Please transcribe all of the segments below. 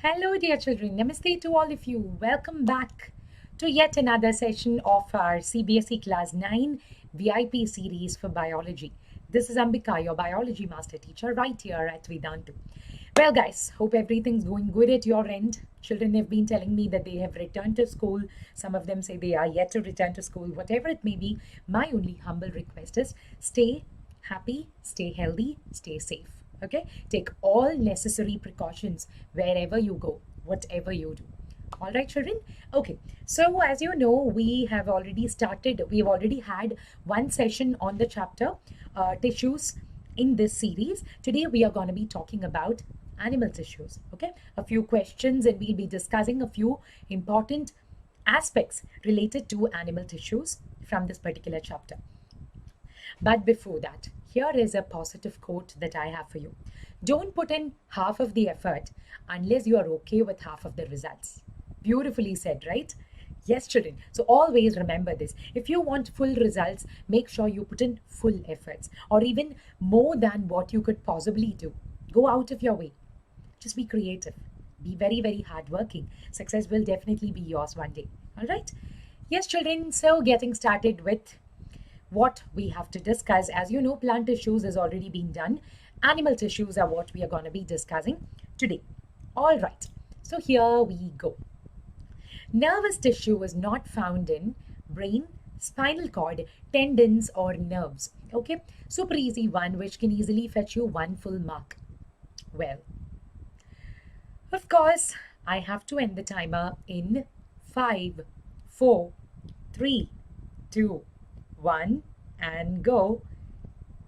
Hello, dear children. Namaste to all of you. Welcome back to yet another session of our CBSE Class 9 VIP series for biology. This is Ambika, your biology master teacher, right here at Vedantu. Well, guys, hope everything's going good at your end. Children have been telling me that they have returned to school. Some of them say they are yet to return to school. Whatever it may be, my only humble request is stay happy, stay healthy, stay safe. Okay, take all necessary precautions wherever you go, whatever you do. All right, children. Okay, so as you know, we've already had one session on the chapter tissues in this series. Today we are going to be talking about animal tissues. Okay, a few questions, and we'll be discussing a few important aspects related to animal tissues from this particular chapter. But before that, here is a positive quote that I have for you. Don't put in half of the effort unless you are okay with half of the results. Beautifully said, right? Yes, children. So always remember this. If you want full results, make sure you put in full efforts or even more than what you could possibly do. Go out of your way. Just be creative. Be very, very hardworking. Success will definitely be yours one day. All right? Yes, children. So getting started with what we have to discuss. As you know, plant tissues has already been done. Animal tissues are what we are going to be discussing today. All right, so here we go. Nervous tissue is not found in brain, spinal cord, tendons or nerves. Okay, super easy one which can easily fetch you one full mark. Well, of course, I have to end the timer in 5, 4, 3, 2, 1 and go.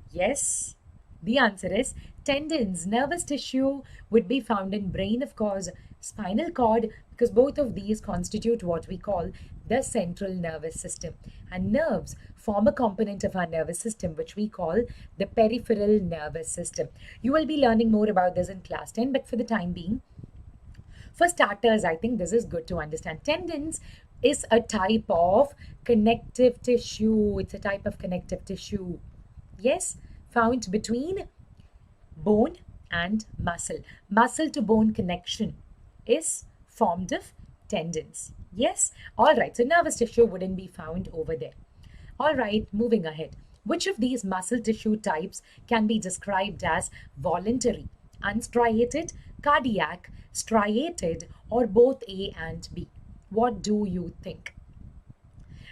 Yes, the answer is tendons. Nervous tissue would be found in brain, of course, spinal cord, because both of these constitute what we call the central nervous system. And nerves form a component of our nervous system, which we call the peripheral nervous system. You will be learning more about this in class 10, but for the time being, for starters, I think this is good to understand. Tendons is a type of connective tissue. It's a type of connective tissue. Yes, found between bone and muscle. Muscle to bone connection is formed of tendons. Yes, all right. So nervous tissue wouldn't be found over there. All right, moving ahead. Which of these muscle tissue types can be described as voluntary, unstriated, cardiac, striated, or both A and B? What do you think?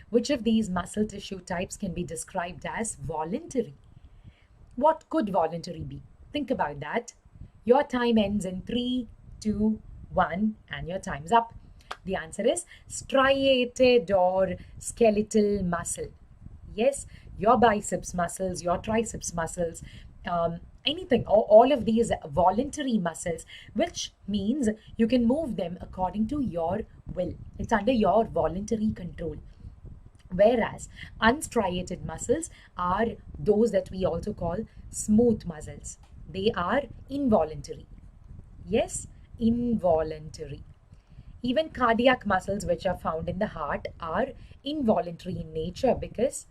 Which of these muscle tissue types can be described as voluntary? What could voluntary be? Think about that. Your time ends in 3, 2, 1, and your time's up. The answer is striated or skeletal muscle. Yes, your biceps muscles, your triceps muscles, anything, or all of these voluntary muscles, which means you can move them according to your will. It's under your voluntary control. Whereas unstriated muscles are those that we also call smooth muscles. They are involuntary. Yes, involuntary. Even cardiac muscles, which are found in the heart, are involuntary in nature because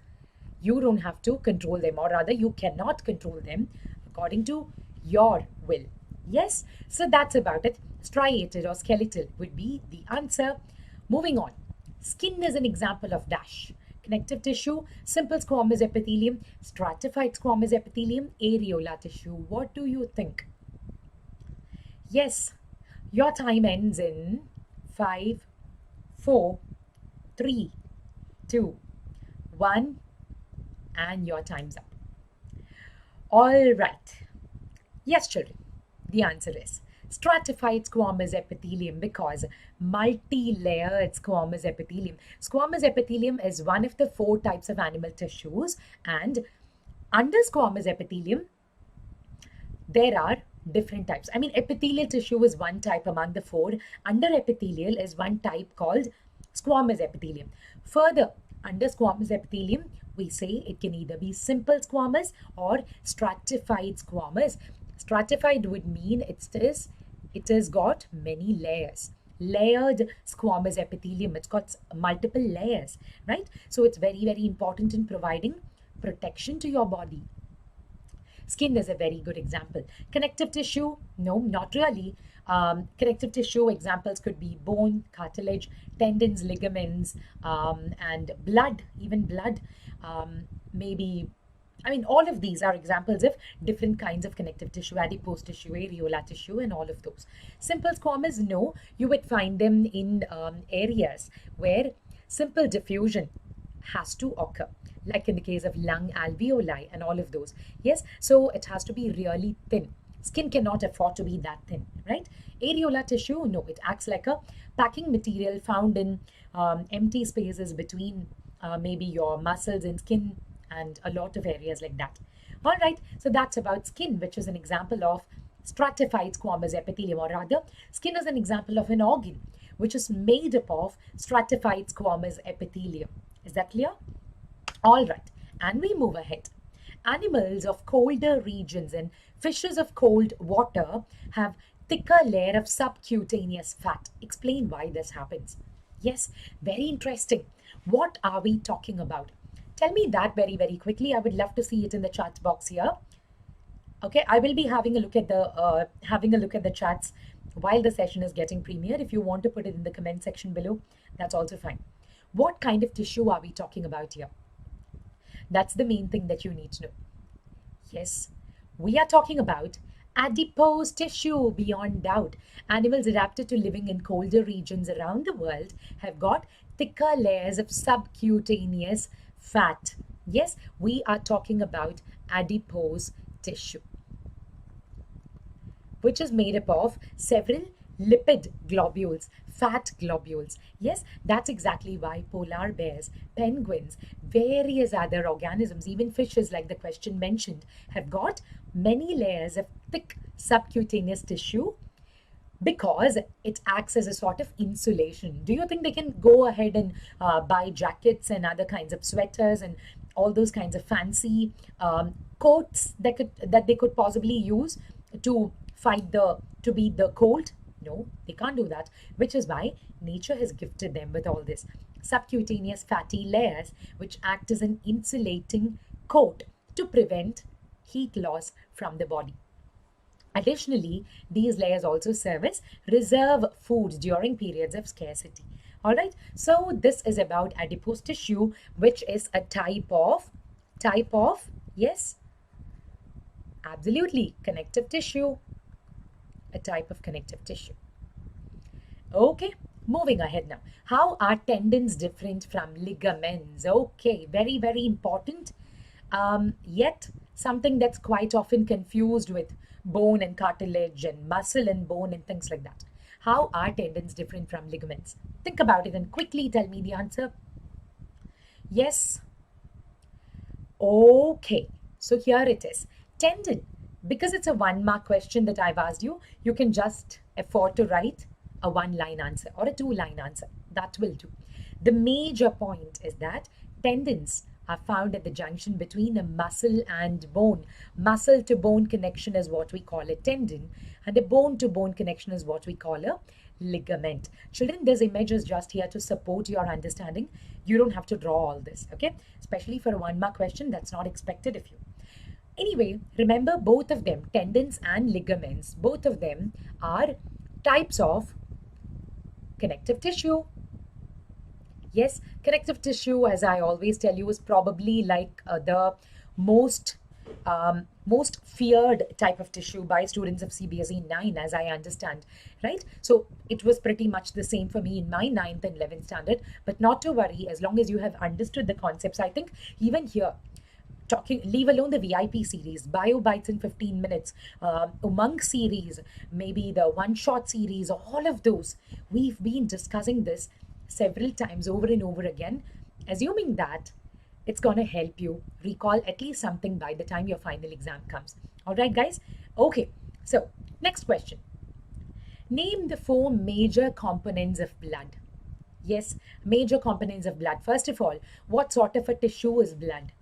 you don't have to control them, or rather, you cannot control them according to your will. Yes, so that's about it. Striated or skeletal would be the answer. Moving on. Skin is an example of dash. Connective tissue, simple squamous epithelium, stratified squamous epithelium, areolar tissue. What do you think? Yes, your time ends in 5, 4, 3, 2, 1, and your time's up. All right. Yes, children, the answer is stratified squamous epithelium because multi-layered squamous epithelium. Squamous epithelium is one of the 4 types of animal tissues, and under squamous epithelium, there are different types. I mean, epithelial tissue is one type among the 4. Under epithelial is one type called squamous epithelium. Further, under squamous epithelium, we say it can either be simple squamous or stratified squamous. Stratified would mean it has got many layers. Layered squamous epithelium, it's got multiple layers, right? So it's very, very important in providing protection to your body. Skin is a very good example. Connective tissue, no, not really. Connective tissue examples could be bone, cartilage, tendons, ligaments, and blood, even blood. Maybe, I mean, all of these are examples of different kinds of connective tissue, adipose tissue, areola tissue, and all of those. Simple squamous, no, you would find them in areas where simple diffusion has to occur, like in the case of lung alveoli and all of those. Yes, so it has to be really thin. Skin cannot afford to be that thin, right? Areola tissue, no, it acts like a packing material found in empty spaces between maybe your muscles and skin and a lot of areas like that. All right, so that's about skin, which is an example of stratified squamous epithelium, or rather, skin is an example of an organ which is made up of stratified squamous epithelium. Is that clear? All right, and we move ahead. Animals of colder regions and fishes of cold water have thicker layer of subcutaneous fat. Explain why this happens. Yes, very interesting. What are we talking about? Tell me that very, very quickly. I would love to see it in the chat box here. Okay, I will be having a look at the chats while the session is getting premiered. If you want to put it in the comment section below, that's also fine. What kind of tissue are we talking about here? That's the main thing that you need to know. Yes, we are talking about adipose tissue beyond doubt. Animals adapted to living in colder regions around the world have got thicker layers of subcutaneous fat. Yes, we are talking about adipose tissue, which is made up of several lipid globules, fat globules. Yes, that's exactly why polar bears, penguins, various other organisms, even fishes like the question mentioned, have got many layers of thick subcutaneous tissue because it acts as a sort of insulation. Do you think they can go ahead and buy jackets and other kinds of sweaters and all those kinds of fancy coats that they could possibly use to beat the cold? No, they can't do that, which is why nature has gifted them with all this subcutaneous fatty layers which act as an insulating coat to prevent heat loss from the body. Additionally, these layers also serve as reserve food during periods of scarcity. All right, so this is about adipose tissue, which is a type of, yes, absolutely, connective tissue, a type of connective tissue. Okay, moving ahead now. How are tendons different from ligaments? Okay, very, very important. Yet something that's quite often confused with bone and cartilage and muscle and bone and things like that. How are tendons different from ligaments? Think about it and quickly tell me the answer. Yes. Okay, so here it is. Tendon. Because it's a 1-mark question that I've asked you, you can just afford to write a 1-line answer or a 2-line answer. That will do. The major point is that tendons are found at the junction between a muscle and bone. Muscle to bone connection is what we call a tendon, and a bone to bone connection is what we call a ligament. Children, this image is just here to support your understanding. You don't have to draw all this, okay? Especially for a 1-mark question, that's not expected of you. Anyway, remember both of them, tendons and ligaments, both of them are types of connective tissue. Yes, connective tissue, as I always tell you, is probably like the most feared type of tissue by students of CBSE 9, as I understand, right? So it was pretty much the same for me in my 9th and 11th standard, but not to worry, as long as you have understood the concepts. I think even here, leave alone the VIP series, Bio Bites in 15 minutes, Umang series, maybe the one-shot series, all of those. We've been discussing this several times over and over again, assuming that it's going to help you recall at least something by the time your final exam comes. All right, guys? Okay, so next question. Name the 4 major components of blood. Yes, major components of blood. First of all, what sort of a tissue is blood?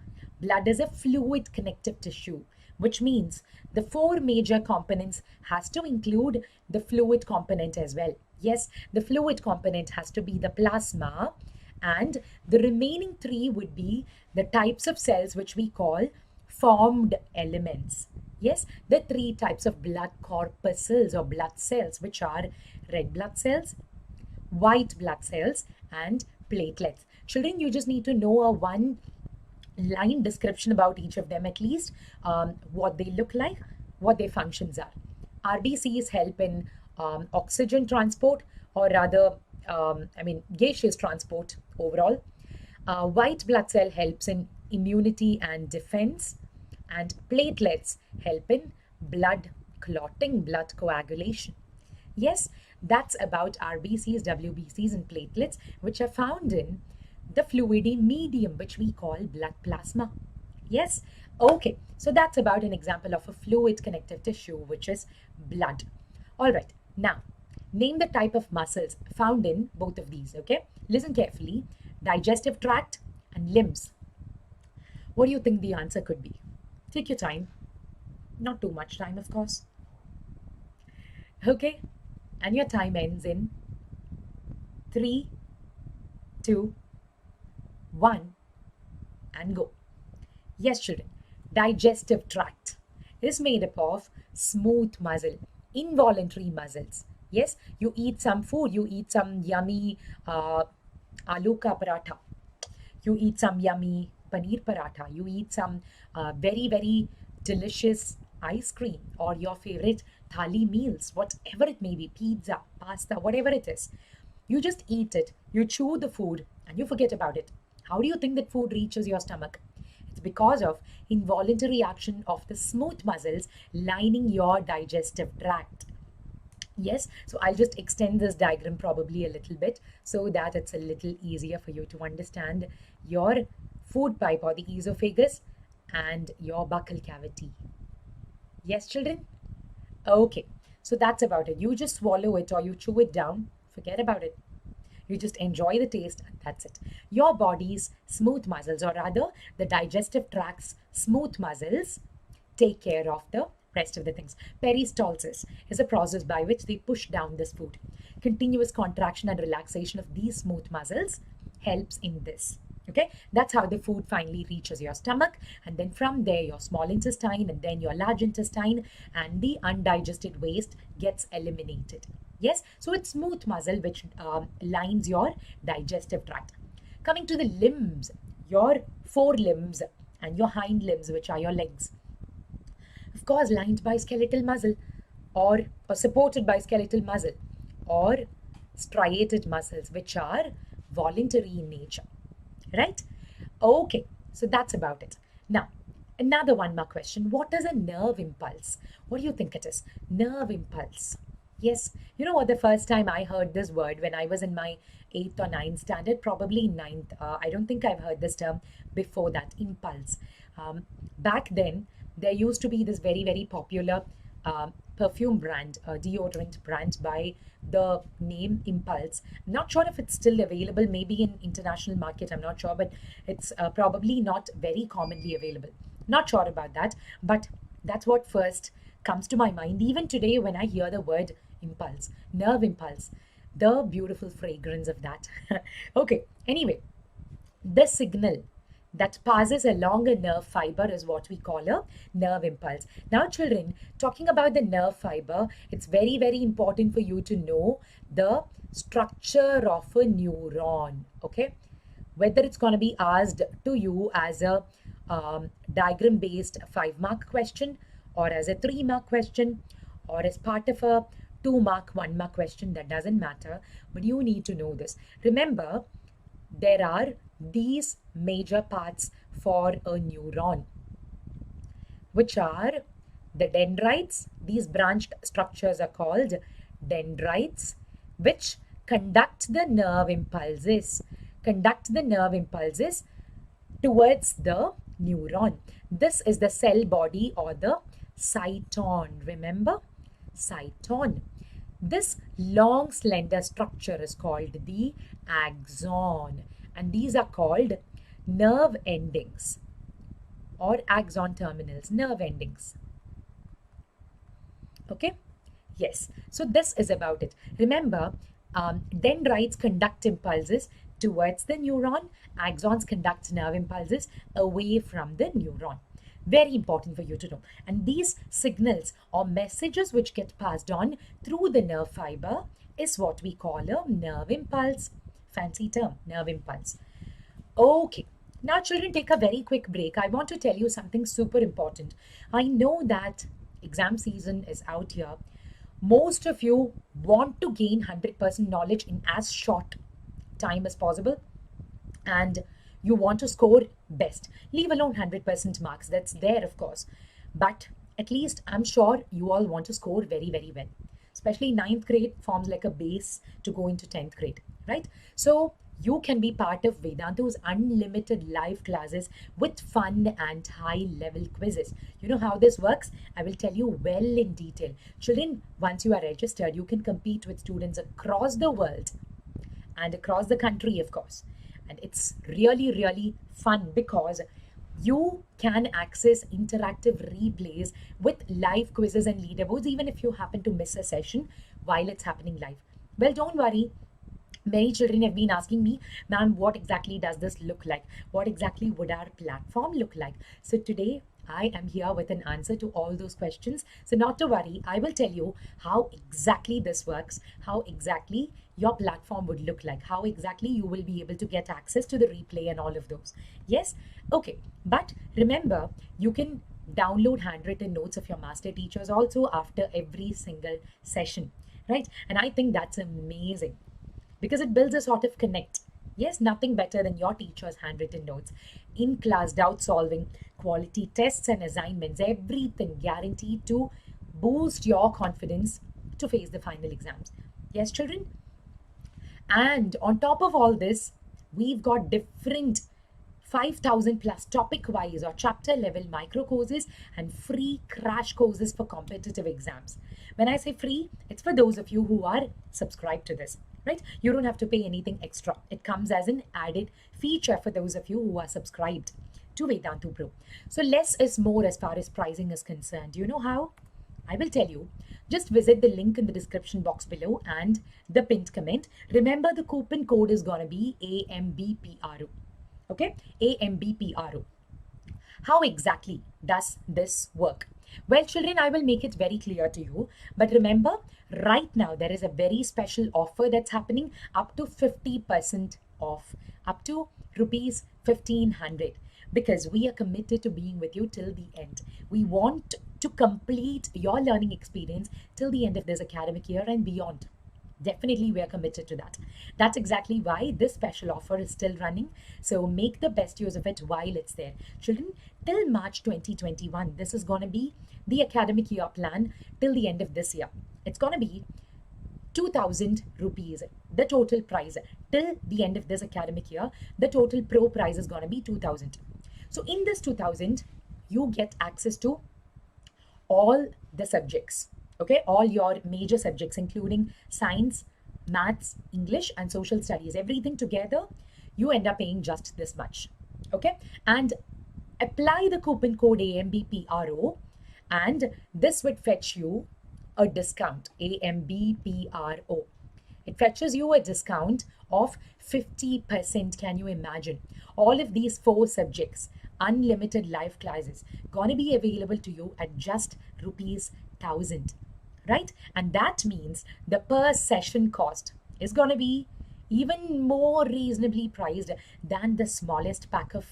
Blood is a fluid connective tissue, which means the 4 major components has to include the fluid component as well. Yes, the fluid component has to be the plasma, and the remaining 3 would be the types of cells which we call formed elements. Yes, the three types of blood corpuscles or blood cells, which are red blood cells, white blood cells, and platelets. Children, you just need to know a one line description about each of them at least, what they look like, what their functions are. RBCs help in oxygen transport, or rather, gaseous transport overall. White blood cell helps in immunity and defense, and platelets help in blood clotting, blood coagulation. Yes, that's about RBCs, WBCs, and platelets, which are found in the fluidy medium, which we call blood plasma. Yes, okay, so that's about an example of a fluid connective tissue, which is blood. All right, now name the type of muscles found in both of these, okay? Listen carefully: digestive tract and limbs. What do you think the answer could be? Take your time, not too much time, of course. Okay, and your time ends in 3, 2, 1, and go. Yes, children, digestive tract is made up of smooth muscle, involuntary muscles. Yes, you eat some food, you eat some yummy aloo ka paratha, you eat some yummy paneer paratha, you eat some very, very delicious ice cream, or your favorite thali meals, whatever it may be, pizza, pasta, whatever it is. You just eat it, you chew the food, and you forget about it. How do you think that food reaches your stomach? It's because of involuntary action of the smooth muscles lining your digestive tract. Yes, so I'll just extend this diagram probably a little bit so that it's a little easier for you to understand your food pipe, or the esophagus, and your buccal cavity. Yes, children? Okay, so that's about it. You just swallow it or you chew it down, forget about it. You just enjoy the taste, and that's it. Your body's smooth muscles, or rather the digestive tract's smooth muscles, take care of the rest of the things. Peristalsis is a process by which they push down this food. Continuous contraction and relaxation of these smooth muscles helps in this. Okay, that's how the food finally reaches your stomach, and then from there your small intestine, and then your large intestine, and the undigested waste gets eliminated. Yes, so it's smooth muscle which lines your digestive tract. Coming to the limbs, your forelimbs and your hind limbs, which are your legs, of course lined by skeletal muscle, or supported by skeletal muscle, or striated muscles, which are voluntary in nature. Right? Okay, so that's about it. Now, another one more question. What is a nerve impulse? What do you think it is? Nerve impulse. Yes, you know what? The first time I heard this word when I was in my 8th or 9th standard, probably ninth. I don't think I've heard this term before that, impulse. Back then, there used to be this very, very popular perfume brand, deodorant brand by the name Impulse. I'm not sure if it's still available, maybe in international market, I'm not sure, but it's probably not very commonly available. Not sure about that, but that's what first comes to my mind. Even today, when I hear the word impulse, nerve impulse, the beautiful fragrance of that. Okay, anyway, the signal that passes along a nerve fiber is what we call a nerve impulse. Now, children, talking about the nerve fiber, it's very, very important for you to know the structure of a neuron. Okay, whether it's going to be asked to you as a diagram based 5-mark question, or as a 3-mark question, or as part of a 2-mark 1-mark question, that doesn't matter, but you need to know this. Remember, there are these major parts for a neuron, which are the dendrites. These branched structures are called dendrites, which conduct the nerve impulses towards the neuron. This is the cell body, or the cyton. Remember, cyton. This long slender structure is called the axon, and these are called nerve endings, or axon terminals, nerve endings. Okay, yes, so this is about it. Remember, dendrites conduct impulses towards the neuron, axons conduct nerve impulses away from the neuron. Very important for you to know. And these signals or messages which get passed on through the nerve fiber is what we call a nerve impulse. Fancy term, nerve impulse. Okay. Now, children, take a very quick break. I want to tell you something super important. I know that exam season is out here. Most of you want to gain 100% knowledge in as short time as possible, and you want to score best, leave alone 100% marks, that's there of course, but at least I'm sure you all want to score very, very well, especially ninth grade forms like a base to go into 10th grade, right? So you can be part of Vedantu's unlimited live classes with fun and high level quizzes. You know how this works? I will tell you well in detail. Children, once you are registered, you can compete with students across the world and across the country, of course. And it's really, really fun because you can access interactive replays with live quizzes and leaderboards, even if you happen to miss a session while it's happening live. Well, don't worry. Many children have been asking me, ma'am, what exactly does this look like? What exactly would our platform look like? So today, I am here with an answer to all those questions. So not to worry, I will tell you how exactly this works, how exactly your platform would look like, how exactly you will be able to get access to the replay and all of those. Yes? Okay. But remember, you can download handwritten notes of your master teachers also after every single session, right? And I think that's amazing because it builds a sort of connect. Yes, nothing better than your teacher's handwritten notes, in class doubt solving, quality tests and assignments, everything guaranteed to boost your confidence to face the final exams. Yes, children? And on top of all this, we've got different 5,000 plus topic wise or chapter level micro courses and free crash courses for competitive exams. When I say free, it's for those of you who are subscribed to this, right? You don't have to pay anything extra. It comes as an added feature for those of you who are subscribed to Vedantu Pro. So less is more as far as pricing is concerned. Do you know how? I will tell you. Just visit the link in the description box below and the pinned comment. Remember, the coupon code is going to be AMBPRO. Okay, AMBPRO. How exactly does this work? Well, children, I will make it very clear to you. But remember, right now there is a very special offer that's happening up to 50% off, up to rupees 1,500, because we are committed to being with you till the end. We want to complete your learning experience till the end of this academic year and beyond. Definitely, we are committed to that. That's exactly why this special offer is still running. So make the best use of it while it's there. Children, till March 2021, this is going to be the academic year plan till the end of this year. It's going to be 2,000 rupees, the total price. Till the end of this academic year, the total pro price is going to be 2,000. So in this 2,000, you get access to all the subjects. Okay, all your major subjects, including science, maths, English, and social studies, everything together, you end up paying just this much. Okay, and apply the coupon code AMBPRO, and this would fetch you a discount, AMBPRO. It fetches you a discount of 50%. Can you imagine? All of these 4 subjects, unlimited live classes, gonna be available to you at just rupees 1,000. Right? And that means the per session cost is going to be even more reasonably priced than the smallest pack of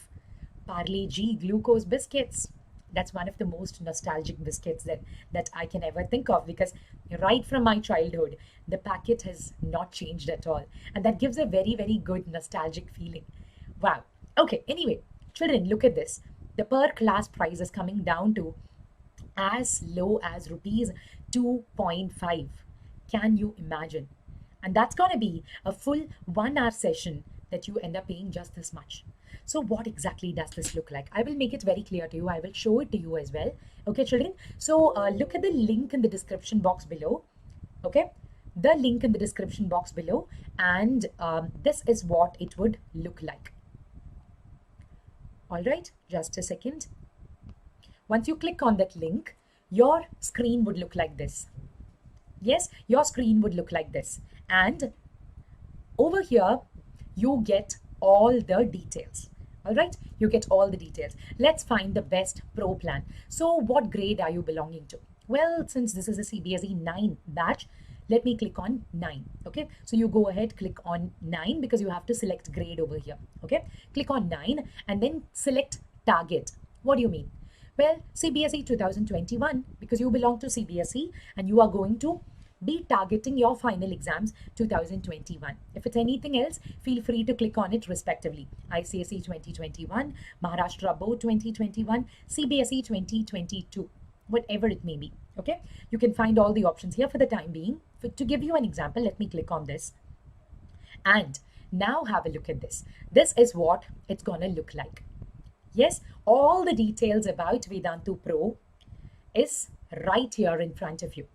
Parle G glucose biscuits. That's one of the most nostalgic biscuits that I can ever think of, because right from my childhood, the packet has not changed at all. And that gives a very, very good nostalgic feeling. Wow. Okay, anyway, children, look at this. The per class price is coming down to as low as rupees 2.5. Can you imagine? And that's going to be a full 1 hour session that you end up paying just this much. So what exactly does this look like? I will make it very clear to you. I will show it to you as well. Okay, children. So look at the link in the description box below. Okay, the link in the description box below, and this is what it would look like. All right, just a second. Once you click on that link, your screen would look like this. Yes, your screen would look like this. And over here, you get all the details. All right, you get all the details. Let's find the best pro plan. So what grade are you belonging to? Well, since this is a CBSE 9 batch, let me click on 9. Okay, so you go ahead, click on 9 because you have to select grade over here. Okay, click on 9 and then select target. What do you mean? Well, CBSE 2021, because you belong to CBSE and you are going to be targeting your final exams 2021. If it's anything else, feel free to click on it respectively. ICSE 2021, Maharashtra Board 2021, CBSE 2022, whatever it may be. Okay, you can find all the options here for the time being. To give you an example, let me click on this. And now have a look at this. This is what it's gonna look like. Yes, all the details about Vedantu Pro is right here in front of you.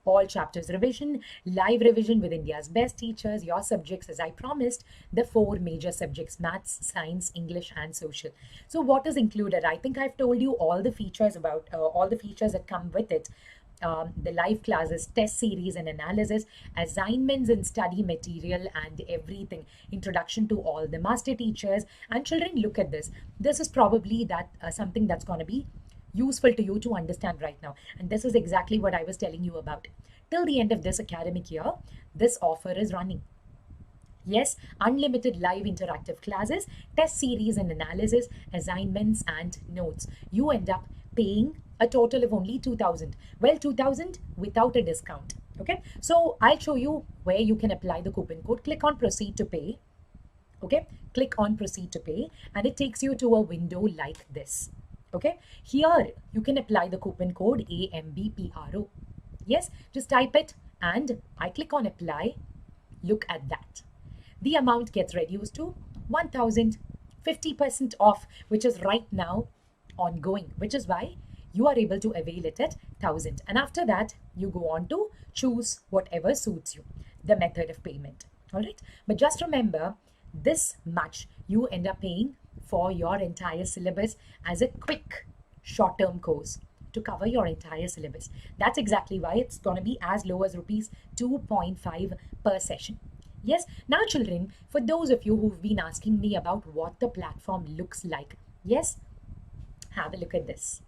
All chapters revision, live revision with India's best teachers, your subjects as I promised, the 4 major subjects, maths, science, English and social. So what is included? I think I've told you all the features about all the features that come with it. The live classes, test series and analysis, assignments and study material and everything, introduction to all the master teachers. And children, look at this. This is probably that something that's going to be useful to you to understand right now. And this is exactly what I was telling you about. Till the end of this academic year, this offer is running. Yes, unlimited live interactive classes, test series and analysis, assignments and notes. You end up paying a total of only 2000. Well, 2000 without a discount. Okay, so I'll show you where you can apply the coupon code. Click on proceed to pay. Okay, click on proceed to pay and it takes you to a window like this. Okay, here you can apply the coupon code AMBPRO. Yes, just type it and I click on apply. Look at that. The amount gets reduced to 1000, 50% off, which is right now ongoing, which is why you are able to avail it at 1000. And after that, you go on to choose whatever suits you, the method of payment. All right. But just remember, this much you end up paying for your entire syllabus as a quick short-term course to cover your entire syllabus. That's exactly why it's going to be as low as rupees 2.5 per session. Yes, now children, for those of you who've been asking me about what the platform looks like, yes, have a look at this.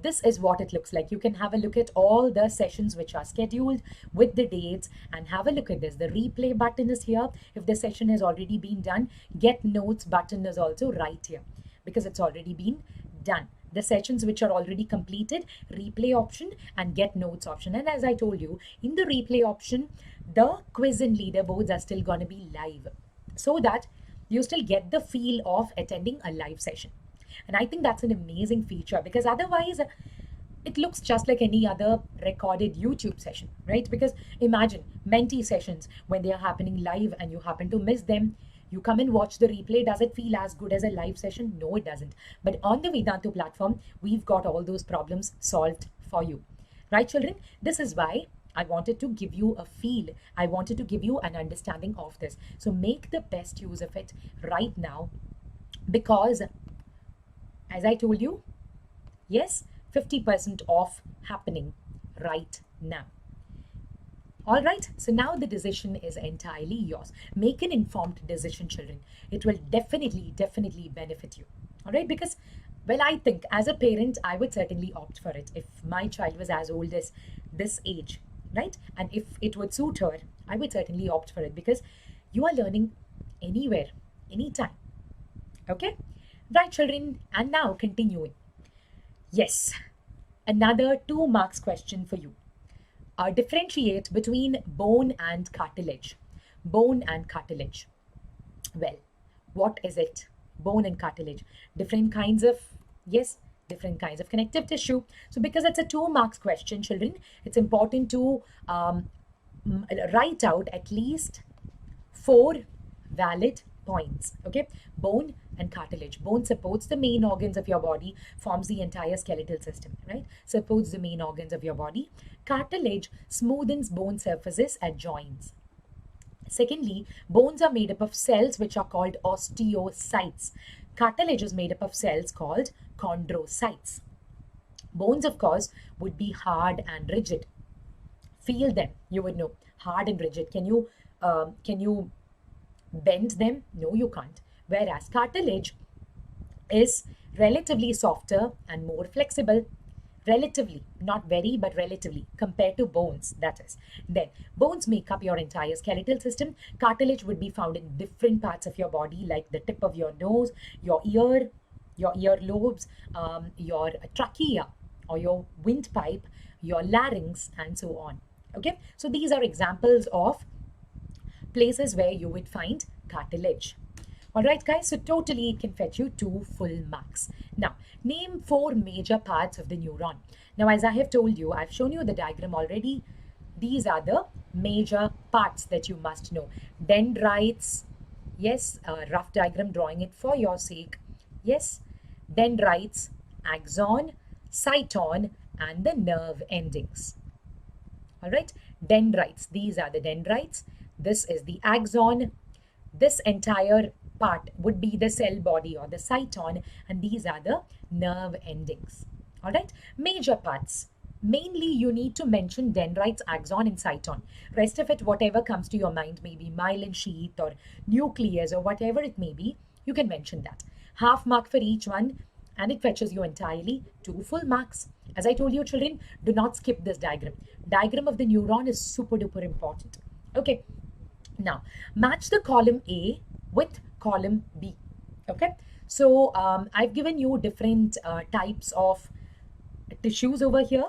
This is what it looks like. You can have a look at all the sessions which are scheduled with the dates and have a look at this. The replay button is here. If the session has already been done, get notes button is also right here because it's already been done. The sessions which are already completed, replay option and get notes option. And as I told you, in the replay option, the quiz and leaderboards are still going to be live so that you still get the feel of attending a live session. And I think that's an amazing feature because otherwise it looks just like any other recorded YouTube session, right? Because imagine mentee sessions when they are happening live and you happen to miss them. You come and watch the replay. Does it feel as good as a live session? No, it doesn't. But on the Vedantu platform, we've got all those problems solved for you. Right, children? This is why I wanted to give you a feel. I wanted to give you an understanding of this. So make the best use of it right now because, as I told you, yes, 50% off happening right now. All right, so now the decision is entirely yours. Make an informed decision, children. It will definitely benefit you. All right, because, well, I think as a parent, I would certainly opt for it if my child was as old as this age, right? And if it would suit her, I would certainly opt for it because you are learning anywhere, anytime. Okay, right, children, and now continuing. Yes, another 2 marks question for you. Differentiate between bone and cartilage. Bone and cartilage. Well, what is it? Bone and cartilage. Different kinds of, yes, different kinds of connective tissue. So because it's a 2 marks question, children, it's important to write out at least 4 valid points. Okay, bone and cartilage. Bone supports the main organs of your body, forms the entire skeletal system, right? Supports the main organs of your body. Cartilage smoothens bone surfaces at joints. Secondly, bones are made up of cells which are called osteocytes. Cartilage is made up of cells called chondrocytes. Bones, of course, would be hard and rigid. Feel them, you would know. Hard and rigid. Can you bend them? No, you can't. whereas cartilage is relatively softer and more flexible. Relatively, not very, but relatively, compared to bones, that is. Then, bones make up your entire skeletal system. Cartilage would be found in different parts of your body, like the tip of your nose, your ear lobes, your trachea, or your windpipe, your larynx, and so on. Okay, so these are examples of places where you would find cartilage. All right, guys, so totally it can fetch you 2 full marks. Now, name 4 major parts of the neuron. Now, as I have told you, I've shown you the diagram already. These are the major parts that you must know. Dendrites, yes, rough diagram, drawing it for your sake. Yes, dendrites, axon, cyton, and the nerve endings. All right, dendrites, these are the dendrites. This is the axon. This entire part would be the cell body or the cyton, and these are the nerve endings. All right, major parts. Mainly you need to mention dendrites, axon, and cyton. Rest of it, whatever comes to your mind, maybe myelin sheath or nucleus or whatever it may be, you can mention that. Half mark for each one, and it fetches you entirely 2 full marks. As I told you, children, do not skip this diagram. Diagram of the neuron is super duper important. Okay, now match the column A with column B. Okay, so I've given you different types of tissues over here.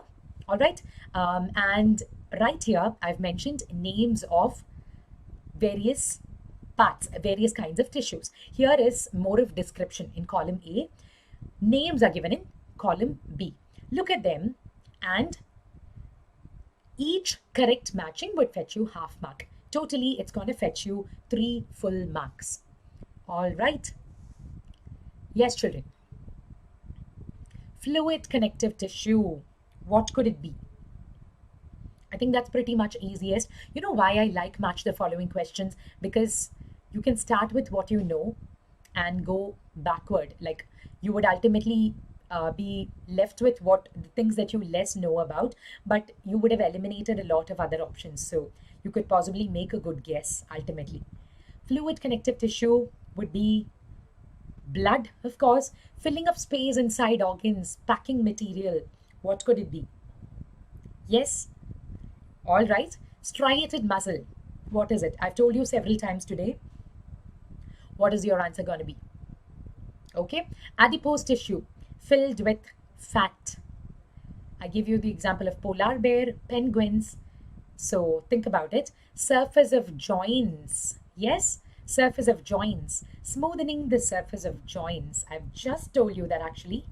All right, and right here I've mentioned names of various parts, various kinds of tissues. Here is more of description in column A. Names are given in column B. Look at them, and each correct matching would fetch you half mark. Totally, it's going to fetch you 3 full marks. All right. Yes, children. Fluid connective tissue. What could it be? I think that's pretty much easiest. You know why I like match the following questions? Because you can start with what you know and go backward. Like you would ultimately be left with what the things that you less know about, but you would have eliminated a lot of other options. So you could possibly make a good guess ultimately. Fluid connective tissue would be blood, of course, filling up space inside organs, packing material. What could it be? Yes? All right. Striated muscle. What is it? I've told you several times today. What is your answer going to be? Okay. Adipose tissue, filled with fat. I give you the example of polar bear, penguins. So think about it. Surface of joints. Yes, surface of joints. Smoothing the surface of joints. I've just told you that actually.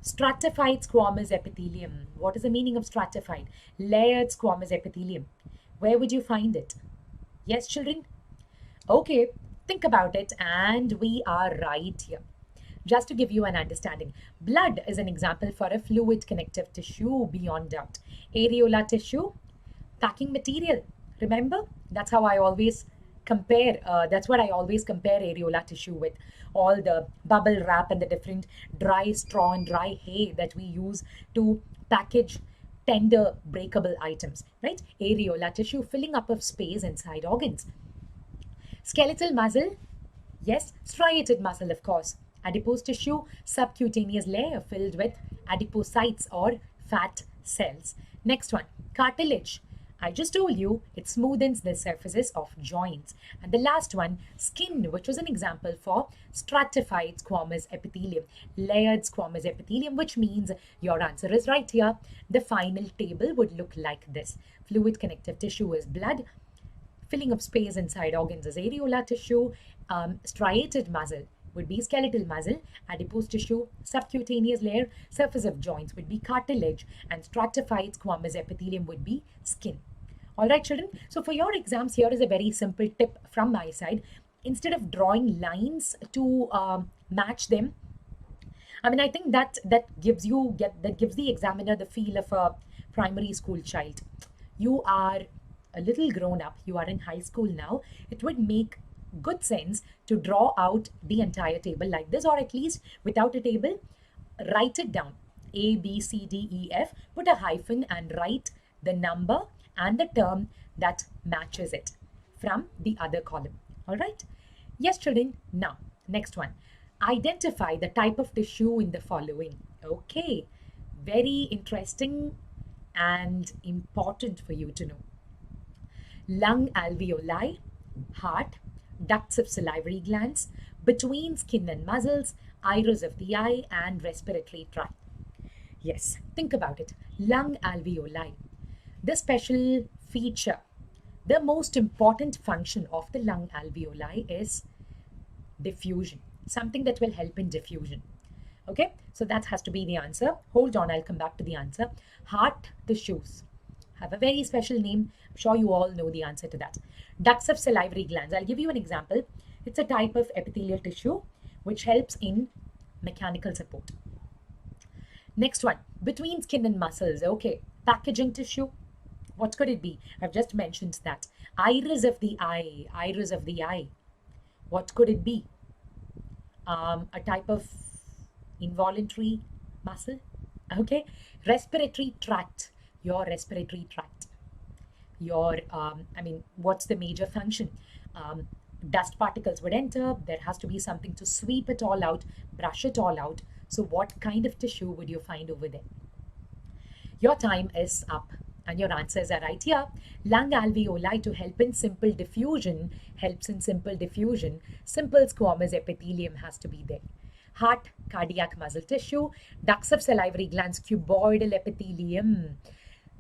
Stratified squamous epithelium. What is the meaning of stratified? Layered squamous epithelium. Where would you find it? Yes, children? Okay, think about it, and we are right here. Just to give you an understanding, blood is an example for a fluid connective tissue beyond doubt. Areolar tissue, packing material. Remember? That's how I always compare, that's what I always compare areolar tissue with. All the bubble wrap and the different dry straw and dry hay that we use to package tender breakable items, right? Areolar tissue, filling up of space inside organs. Skeletal muscle, yes, striated muscle, of course. Adipose tissue, subcutaneous layer filled with adipocytes or fat cells. Next one, cartilage. I just told you it smoothens the surfaces of joints. And the last one, skin, which was an example for stratified squamous epithelium, layered squamous epithelium, which means your answer is right here. The final table would look like this. Fluid connective tissue is blood. Filling of space inside organs is areolar tissue. Striated muscle would be skeletal muscle. Adipose tissue, subcutaneous layer, surface of joints would be cartilage, and stratified squamous epithelium would be skin. All right, children. So for your exams, here is a very simple tip from my side. Instead of drawing lines to match them, I mean, I think that gives the examiner the feel of a primary school child. You are a little grown up. You are in high school now. It would make good sense to draw out the entire table like this, or at least without a table, write it down. A, B, C, D, E, F, put a hyphen and write the number and the term that matches it from the other column. All right. Yes, children. Now, Next one. Identify the type of tissue in the following. Okay, very interesting and important for you to know. Lung alveoli, heart, ducts of salivary glands, between skin and muscles, iris of the eye, and respiratory tract. Yes, think about it. Lung alveoli. The special feature, the most important function of the lung alveoli is diffusion, something that will help in diffusion. Okay, so that has to be the answer. Hold on, I'll come back to the answer. Heart tissues have a very special name. I'm sure you all know the answer to that. Ducts of salivary glands. I'll give you an example. It's a type of epithelial tissue which helps in mechanical support. Next one, between skin and muscles. Okay, packaging tissue. What could it be? I've just mentioned that. Iris of the eye. Iris of the eye. What could it be? A type of involuntary muscle. Okay, respiratory tract. Your respiratory tract. Your, what's the major function? Dust particles would enter. There has to be something to sweep it all out, brush it all out. So what kind of tissue would you find over there? Your time is up and your answers are right here. Lung alveoli to help in simple diffusion, helps in simple diffusion. Simple squamous epithelium has to be there. Heart, cardiac muscle tissue. Ducts of salivary glands, cuboidal epithelium.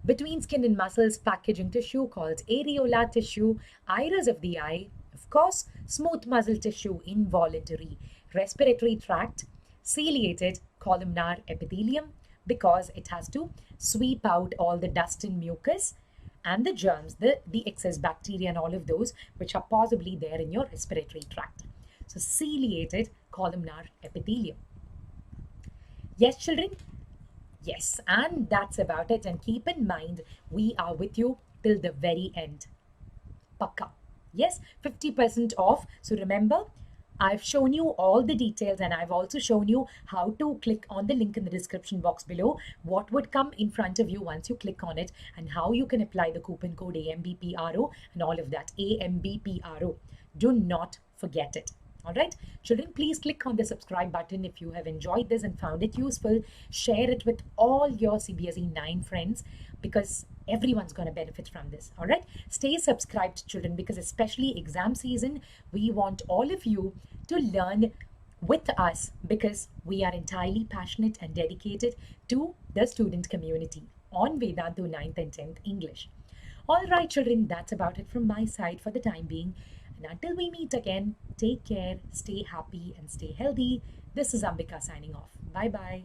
Between skin and muscles, packaging tissue called areolar tissue. Iris of the eye, of course, smooth muscle tissue, involuntary. Respiratory tract, ciliated columnar epithelium, because it has to sweep out all the dust and mucus and the germs, the excess bacteria and all of those which are possibly there in your respiratory tract. So ciliated columnar epithelium. Yes, children? Yes, and that's about it. And keep in mind, we are with you till the very end. Pakka. Yes, 50% off. So remember, I've shown you all the details and I've also shown you how to click on the link in the description box below, what would come in front of you once you click on it, and how you can apply the coupon code AMBPRO and all of that. AMBPRO. Do not forget it. All right, children, please click on the subscribe button if you have enjoyed this and found it useful. Share it with all your CBSE 9 friends, because everyone's going to benefit from this. All right, stay subscribed, children, because especially exam season, we want all of you to learn with us, because we are entirely passionate and dedicated to the student community on Vedantu 9th and 10th English. All right, children, that's about it from my side for the time being. And until we meet again, take care, stay happy and stay healthy. This is Ambika signing off. Bye-bye.